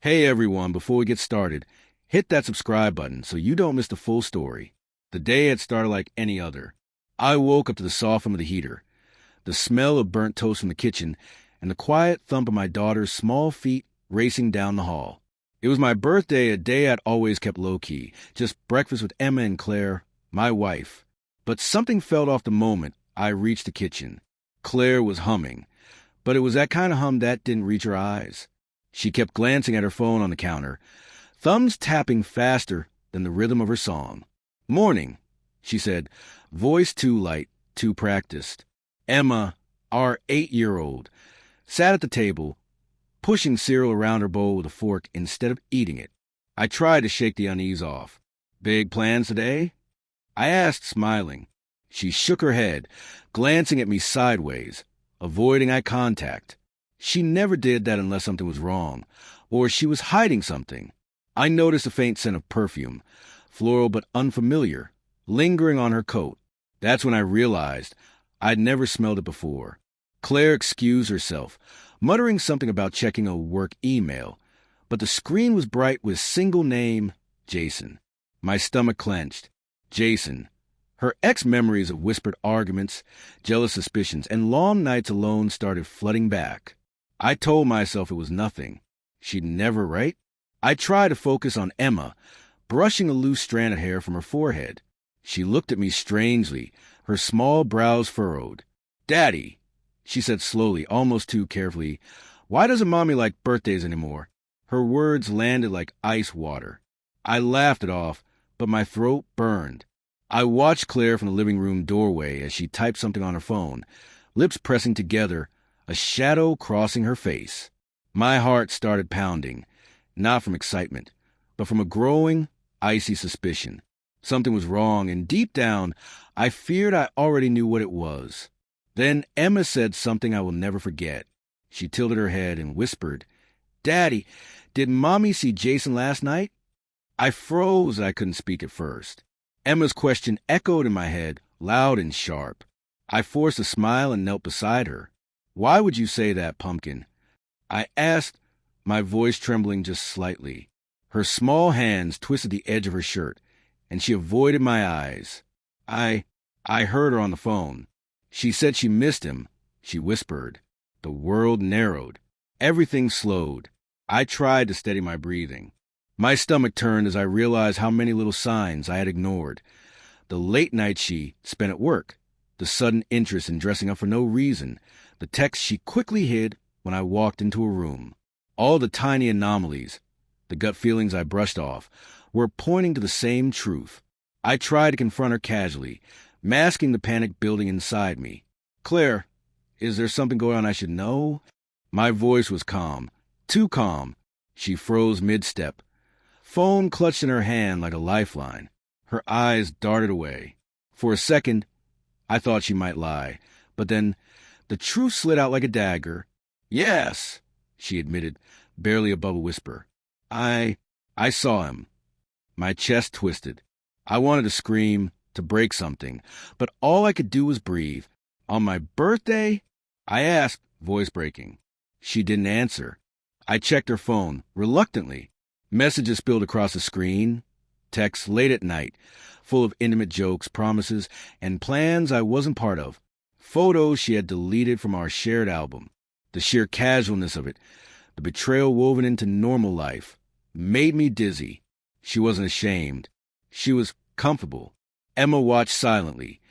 Hey everyone, before we get started, hit that subscribe button so you don't miss the full story. The day had started like any other. I woke up to the soft hum of the heater, the smell of burnt toast from the kitchen, and the quiet thump of my daughter's small feet racing down the hall. It was my birthday, a day I'd always kept low-key, just breakfast with Emma and Claire, my wife. But something felt off the moment I reached the kitchen. Claire was humming, but it was that kind of hum that didn't reach her eyes. She kept glancing at her phone on the counter, thumbs tapping faster than the rhythm of her song. "Morning," she said, voice too light, too practiced. Emma, our 8-year-old, sat at the table, pushing cereal around her bowl with a fork instead of eating it. I tried to shake the unease off. "Big plans today?" I asked, smiling. She shook her head, glancing at me sideways, avoiding eye contact. She never did that unless something was wrong, or she was hiding something. I noticed a faint scent of perfume, floral but unfamiliar, lingering on her coat. That's when I realized I'd never smelled it before. Claire excused herself, muttering something about checking a work email, but the screen was bright with single name, Jason. My stomach clenched. Jason. Her ex-memories of whispered arguments, jealous suspicions, and long nights alone started flooding back. I told myself it was nothing. She'd never, right? I tried to focus on Emma, brushing a loose strand of hair from her forehead. She looked at me strangely, her small brows furrowed. "Daddy," she said slowly, almost too carefully, "why doesn't Mommy like birthdays anymore?" Her words landed like ice water. I laughed it off, but my throat burned. I watched Claire from the living room doorway as she typed something on her phone, lips pressing together, a shadow crossing her face. My heart started pounding, not from excitement, but from a growing, icy suspicion. Something was wrong, and deep down, I feared I already knew what it was. Then Emma said something I will never forget. She tilted her head and whispered, "Daddy, did Mommy see Jason last night?" I froze. I couldn't speak at first. Emma's question echoed in my head, loud and sharp. I forced a smile and knelt beside her. "Why would you say that, Pumpkin?" I asked, my voice trembling just slightly. Her small hands twisted the edge of her shirt, and she avoided my eyes. I heard her on the phone. She said she missed him, she whispered. The world narrowed. Everything slowed. I tried to steady my breathing. My stomach turned as I realized how many little signs I had ignored. The late nights she spent at work, the sudden interest in dressing up for no reason, the text she quickly hid when I walked into a room. All the tiny anomalies, the gut feelings I brushed off, were pointing to the same truth. I tried to confront her casually, masking the panic building inside me. "Claire, is there something going on I should know?" My voice was calm, too calm. She froze mid-step. Phone clutched in her hand like a lifeline. Her eyes darted away. For a second, I thought she might lie, but then the truth slid out like a dagger. "Yes," she admitted, barely above a whisper. I saw him." My chest twisted. I wanted to scream, to break something, but all I could do was breathe. "On my birthday?" I asked, voice breaking. She didn't answer. I checked her phone, reluctantly. Messages spilled across the screen, texts late at night, full of intimate jokes, promises, and plans I wasn't part of. Photos she had deleted from our shared album. The sheer casualness of it, the betrayal woven into normal life, made me dizzy. She wasn't ashamed. She was comfortable. Emma watched silently,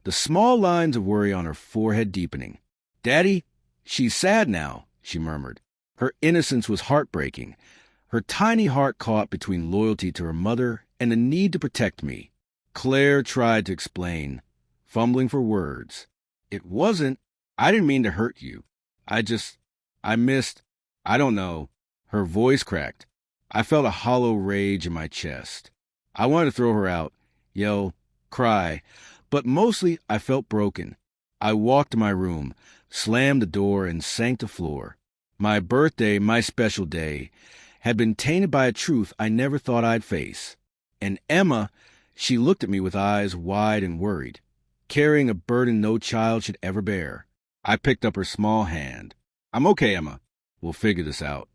the small lines of worry on her forehead deepening. "Daddy, she's sad now," she murmured. Her innocence was heartbreaking, her tiny heart caught between loyalty to her mother and the need to protect me. Claire tried to explain, fumbling for words. I didn't mean to hurt you. I missed, I don't know." Her voice cracked. I felt a hollow rage in my chest. I wanted to throw her out, yell, cry, but mostly I felt broken. I walked to my room, slammed the door, and sank to the floor. My birthday, my special day, had been tainted by a truth I never thought I'd face. And Emma, she looked at me with eyes wide and worried, carrying a burden no child should ever bear. I picked up her small hand. "I'm okay, Emma. We'll figure this out."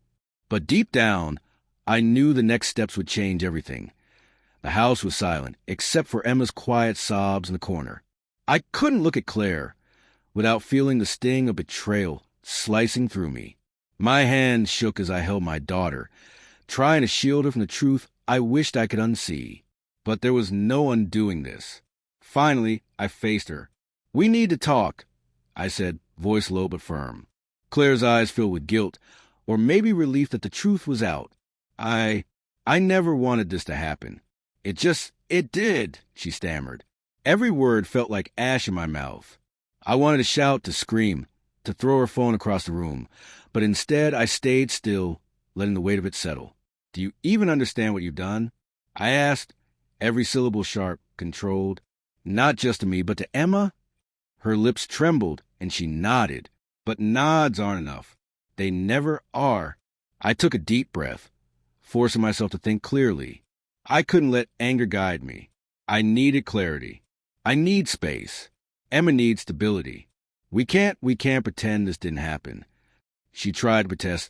But deep down, I knew the next steps would change everything. The house was silent, except for Emma's quiet sobs in the corner. I couldn't look at Claire without feeling the sting of betrayal slicing through me. My hands shook as I held my daughter, trying to shield her from the truth I wished I could unsee. But there was no undoing this. Finally, I faced her. "We need to talk," I said, voice low but firm. Claire's eyes filled with guilt, or maybe relief that the truth was out. I never wanted this to happen. It did, she stammered. Every word felt like ash in my mouth. I wanted to shout, to scream, to throw her phone across the room, but instead I stayed still, letting the weight of it settle. "Do you even understand what you've done?" I asked, every syllable sharp, controlled, not just to me, but to Emma. Her lips trembled, and she nodded. But nods aren't enough. They never are. I took a deep breath, forcing myself to think clearly. I couldn't let anger guide me. I needed clarity. I need space. Emma needs stability. We can't pretend this didn't happen. She tried to protest,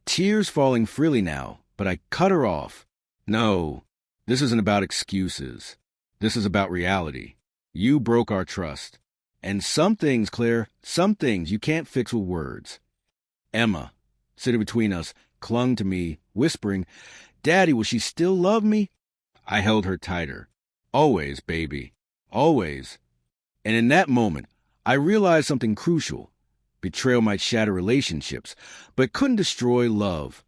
tears falling freely now, but I cut her off. "No, this isn't about excuses. This is about reality. You broke our trust. And some things, Claire, some things you can't fix with words." Emma, sitting between us, clung to me, whispering, "Daddy, will she still love me?" I held her tighter. "Always, baby. Always." And in that moment, I realized something crucial. Betrayal might shatter relationships, but couldn't destroy love.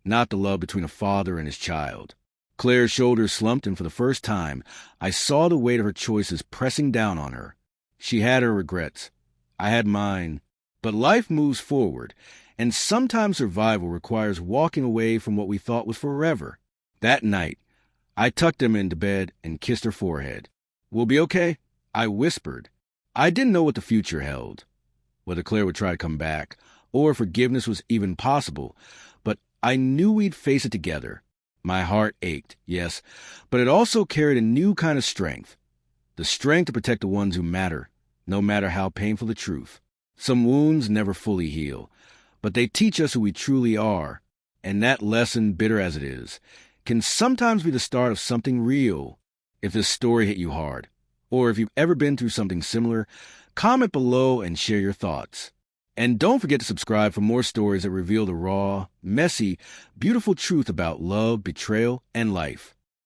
Not the love between a father and his child. Claire's shoulders slumped, and for the first time, I saw the weight of her choices pressing down on her. She had her regrets. I had mine. But life moves forward, and sometimes survival requires walking away from what we thought was forever. That night, I tucked Emma into bed and kissed her forehead. "We'll be okay," I whispered. I didn't know what the future held, whether Claire would try to come back, or forgiveness was even possible, but I knew we'd face it together. My heart ached, yes, but it also carried a new kind of strength. The strength to protect the ones who matter, no matter how painful the truth. Some wounds never fully heal, but they teach us who we truly are, and that lesson, bitter as it is, can sometimes be the start of something real. If this story hit you hard, or if you've ever been through something similar, comment below and share your thoughts. And don't forget to subscribe for more stories that reveal the raw, messy, beautiful truth about love, betrayal, and life.